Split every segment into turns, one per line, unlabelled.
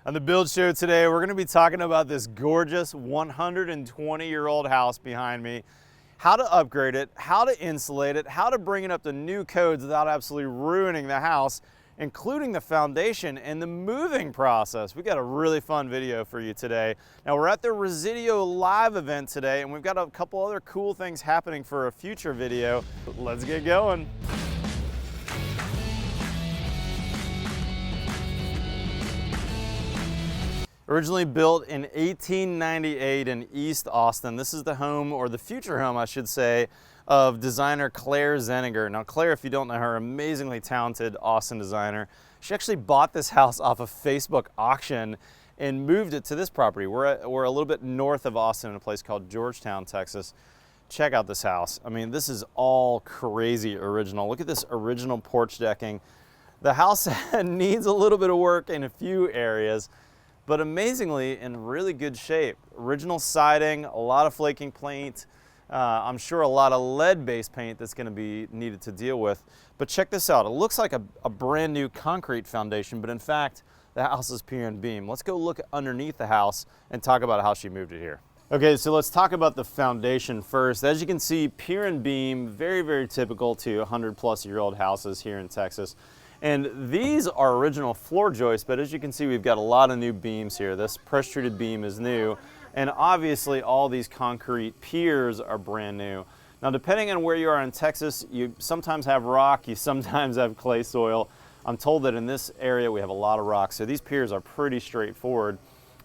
On the Build Show today, we're going to be talking about this gorgeous 120-year-old house behind me, how to upgrade it, how to insulate it, how to bring it up to new codes without absolutely ruining the house, including the foundation and the moving process. We got a really fun video for you today. Now we're at the Residio Live event today, and we've got a couple other cool things happening for a future video. Let's get going. Originally built in 1898 in East Austin. This is the home, or the future home, I should say, of designer Claire Zinnecker. Now Claire, if you don't know her, amazingly talented Austin designer. She actually bought this house off a Facebook auction and moved it to this property. We're a little bit north of Austin in a place called Georgetown, Texas. Check out this house. I mean, this is all crazy original. Look at this original porch decking. The house needs a little bit of work in a few areas, but amazingly in really good shape. Original siding, a lot of flaking paint, I'm sure a lot of lead-based paint that's gonna be needed to deal with. But check this out, it looks like a brand new concrete foundation, but in fact, the house is pier and beam. Let's go look underneath the house and talk about how she moved it here. Okay, so let's talk about the foundation first. As you can see, pier and beam, very, very typical to 100-plus-year-old houses here in Texas. And these are original floor joists, but as you can see, we've got a lot of new beams here. This pressure-treated beam is new, and obviously all these concrete piers are brand new. Now, depending on where you are in Texas, you sometimes have rock, you sometimes have clay soil. I'm told that in this area we have a lot of rock, so these piers are pretty straightforward.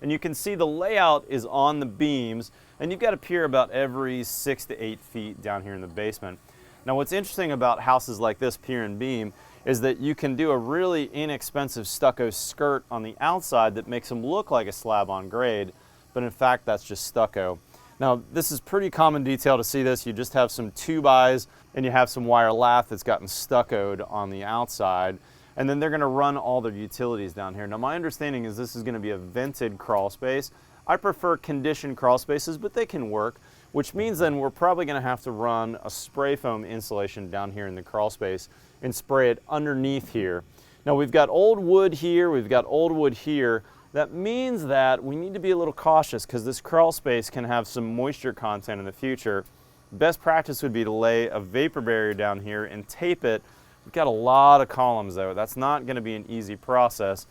And you can see the layout is on the beams, and you've got a pier about every 6 to 8 feet down here in the basement. Now, what's interesting about houses like this, pier and beam, is that you can do a really inexpensive stucco skirt on the outside that makes them look like a slab on grade, but in fact that's just stucco. Now this is pretty common detail to see this. You just have some 2x and you have some wire lath that's gotten stuccoed on the outside, and then they're going to run all their utilities down here. Now my understanding is this is going to be a vented crawl space. I prefer conditioned crawl spaces, but they can work, which means then we're probably going to have to run a spray foam insulation down here in the crawl space and spray it underneath here. Now we've got old wood here, we've got old wood here. That means that we need to be a little cautious because this crawl space can have some moisture content in the future. Best practice would be to lay a vapor barrier down here and tape it. We've got a lot of columns though. That's not going to be an easy process.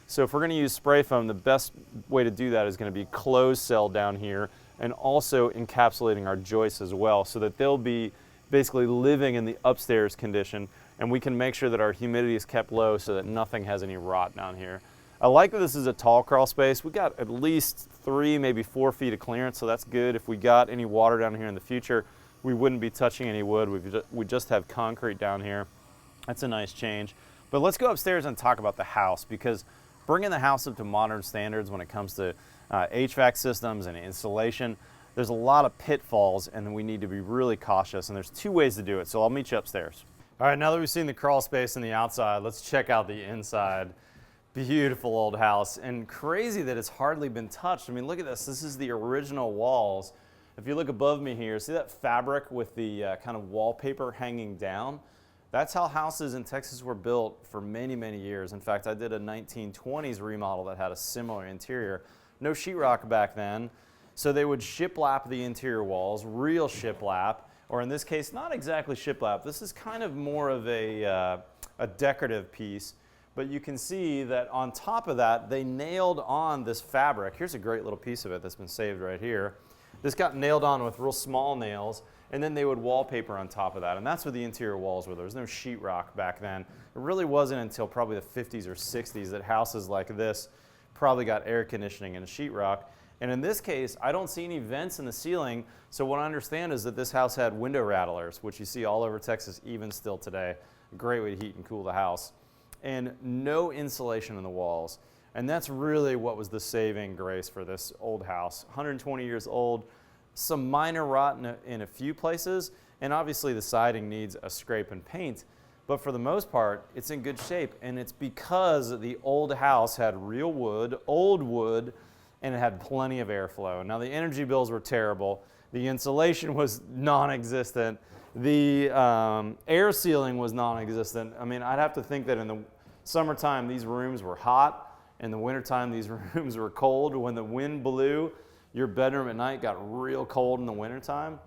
So if we're going to use spray foam, the best way to do that is going to be closed cell down here and also encapsulating our joists as well, so that they'll be basically living in the upstairs condition, and we can make sure that our humidity is kept low so that nothing has any rot down here. I like that this is a tall crawl space. We got at least 3, maybe 4 feet of clearance, so that's good. If we got any water down here in the future, we wouldn't be touching any wood. We just have concrete down here. That's a nice change. But let's go upstairs and talk about the house, because bringing the house up to modern standards when it comes to HVAC systems and insulation, there's a lot of pitfalls, and we need to be really cautious, and there's 2 ways to do it, so I'll meet you upstairs. All right, now that we've seen the crawl space and the outside, let's check out the inside. Beautiful old house, and crazy that it's hardly been touched. I mean, look at this. This is the original walls. If you look above me here, see that fabric with the kind of wallpaper hanging down? That's how houses in Texas were built for many, many years. In fact, I did a 1920s remodel that had a similar interior. No sheetrock back then, so they would shiplap the interior walls, real shiplap, or in this case, not exactly shiplap. This is kind of more of a decorative piece, but you can see that on top of that, they nailed on this fabric. Here's a great little piece of it that's been saved right here. This got nailed on with real small nails, and then they would wallpaper on top of that, and that's what the interior walls were. There was no sheetrock back then. It really wasn't until probably the 50s or 60s that houses like this probably got air conditioning and sheetrock. And in this case, I don't see any vents in the ceiling, so what I understand is that this house had window rattlers, which you see all over Texas even still today. A great way to heat and cool the house. And no insulation in the walls. And that's really what was the saving grace for this old house. 120 years old, some minor rot in a few places, and obviously the siding needs a scrape and paint, but for the most part, it's in good shape, and it's because the old house had real wood, old wood, and it had plenty of airflow. Now the energy bills were terrible, the insulation was non-existent, the air sealing was non-existent. I mean, I'd have to think that in the summertime these rooms were hot, In the wintertime, these rooms were cold. When the wind blew, your bedroom at night got real cold in the wintertime.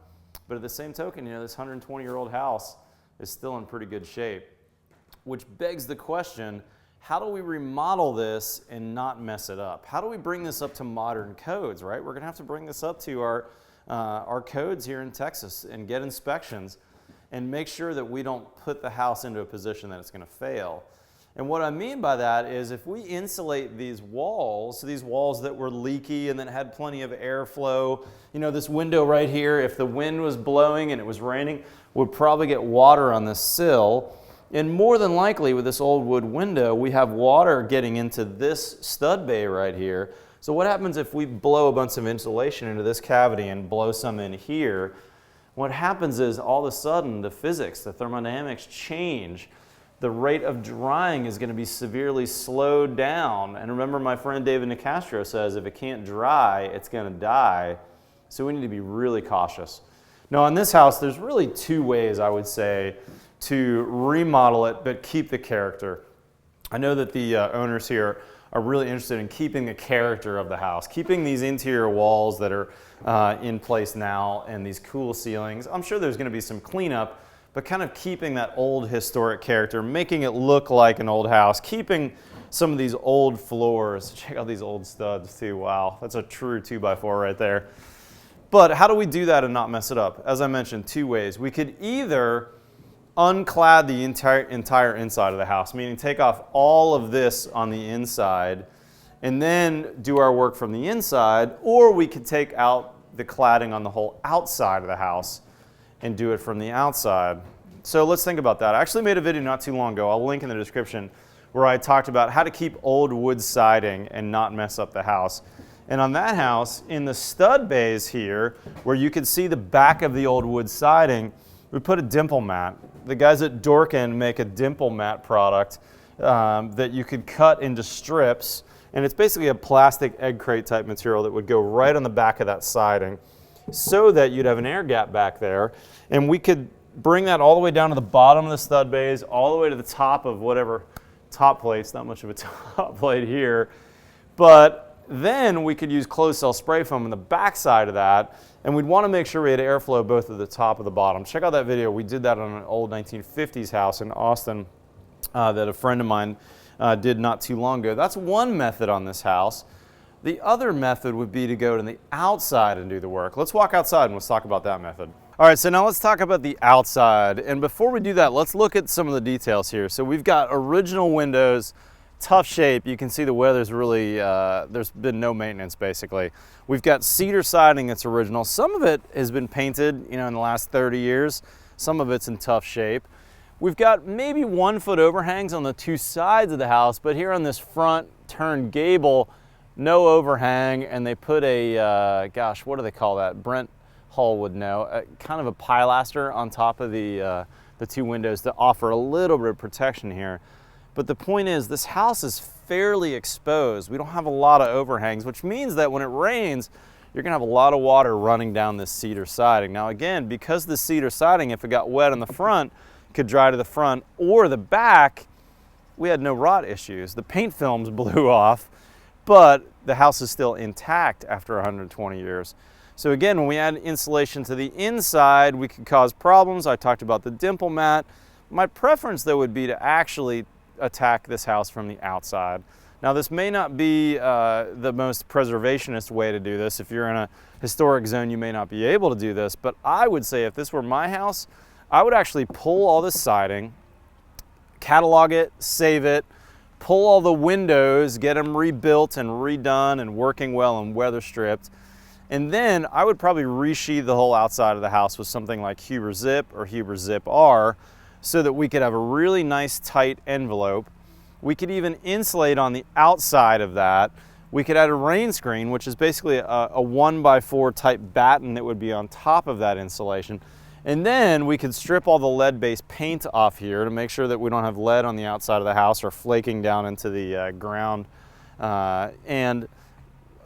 But at the same token, you know, this 120-year-old house is still in pretty good shape. Which begs the question, how do we remodel this and not mess it up? How do we bring this up to modern codes, right? We're gonna have to bring this up to our codes here in Texas and get inspections and make sure that we don't put the house into a position that it's gonna fail. And what I mean by that is if we insulate these walls that were leaky and then had plenty of airflow, you know, this window right here, if the wind was blowing and it was raining, would probably get water on this sill. And more than likely with this old wood window, we have water getting into this stud bay right here. So what happens if we blow a bunch of insulation into this cavity and blow some in here? What happens is all of a sudden the physics, the thermodynamics change. The rate of drying is going to be severely slowed down. And remember, my friend David Nicastro says if it can't dry, it's going to die. So we need to be really cautious. Now in this house, there's really two ways I would say to remodel it but keep the character. I know that the owners here are really interested in keeping the character of the house, keeping these interior walls that are in place now and these cool ceilings. I'm sure there's going to be some cleanup, but kind of keeping that old historic character, making it look like an old house, keeping some of these old floors. Check out these old studs too. Wow, that's a true 2x4 right there. But how do we do that and not mess it up? As I mentioned, two ways. We could either unclad the entire inside of the house, meaning take off all of this on the inside and then do our work from the inside, or we could take out the cladding on the whole outside of the house and do it from the outside. So let's think about that. I actually made a video not too long ago, I'll link in the description, where I talked about how to keep old wood siding and not mess up the house. And on that house, in the stud bays here, where you can see the back of the old wood siding, we put a dimple mat. The guys at Dorkin make a dimple mat product that you could cut into strips, and it's basically a plastic egg crate type material that would go right on the back of that siding, so that you'd have an air gap back there, and we could bring that all the way down to the bottom of the stud bays, all the way to the top of whatever top plates, not much of a top plate here, but then we could use closed cell spray foam on the back side of that, and we'd want to make sure we had airflow both at the top and the bottom. Check out that video. We did that on an old 1950s house in Austin that a friend of mine did not too long ago. That's one method on this house. The other method would be to go to the outside and do the work. Let's walk outside and let's talk about that method. All right, so now let's talk about the outside. And before we do that, let's look at some of the details here. So we've got original windows, tough shape. You can see the weather's really, there's been no maintenance basically. We've got cedar siding that's original. Some of it has been painted, you know, in the last 30 years. Some of it's in tough shape. We've got maybe 1 foot overhangs on the two sides of the house, but here on this front turned gable, no overhang, and they put a, gosh, what do they call that? Brent Hull would know, kind of a pilaster on top of the two windows to offer a little bit of protection here. But the point is, this house is fairly exposed. We don't have a lot of overhangs, which means that when it rains, you're gonna have a lot of water running down this cedar siding. Now again, because the cedar siding, if it got wet on the front, could dry to the front or the back, we had no rot issues. The paint films blew off, but the house is still intact after 120 years. So again, when we add insulation to the inside, we could cause problems. I talked about the dimple mat. My preference though would be to actually attack this house from the outside. Now this may not be the most preservationist way to do this. If you're in a historic zone, you may not be able to do this, but I would say if this were my house, I would actually pull all this siding, catalog it, save it, pull all the windows, get them rebuilt and redone and working well and weather stripped. And then I would probably resheathe the whole outside of the house with something like Huber Zip or Huber Zip R so that we could have a really nice tight envelope. We could even insulate on the outside of that. We could add a rain screen, which is basically a 1x4 type batten that would be on top of that insulation. And then we could strip all the lead-based paint off here to make sure that we don't have lead on the outside of the house or flaking down into the ground. And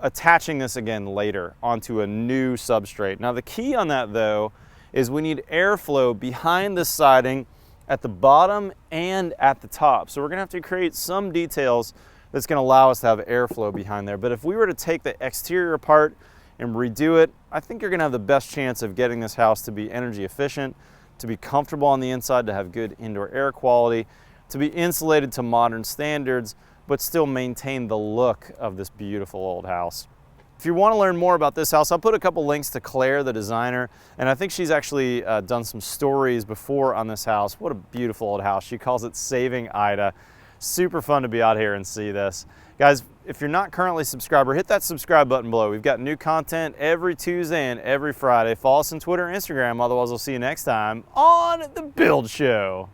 attaching this again later onto a new substrate. Now the key on that though is we need airflow behind the siding at the bottom and at the top. So we're gonna have to create some details that's going to allow us to have airflow behind there. But if we were to take the exterior apart and redo it, I think you're going to have the best chance of getting this house to be energy efficient, to be comfortable on the inside, to have good indoor air quality, to be insulated to modern standards, but still maintain the look of this beautiful old house. If you want to learn more about this house, I'll put a couple links to Claire, the designer, and I think she's actually done some stories before on this house. What a beautiful old house. She calls it Saving Ida. Super fun to be out here and see this. Guys, if you're not currently a subscriber, hit that subscribe button below. We've got new content every Tuesday and every Friday. Follow us on Twitter and Instagram. Otherwise, I'll see you next time on The Build Show.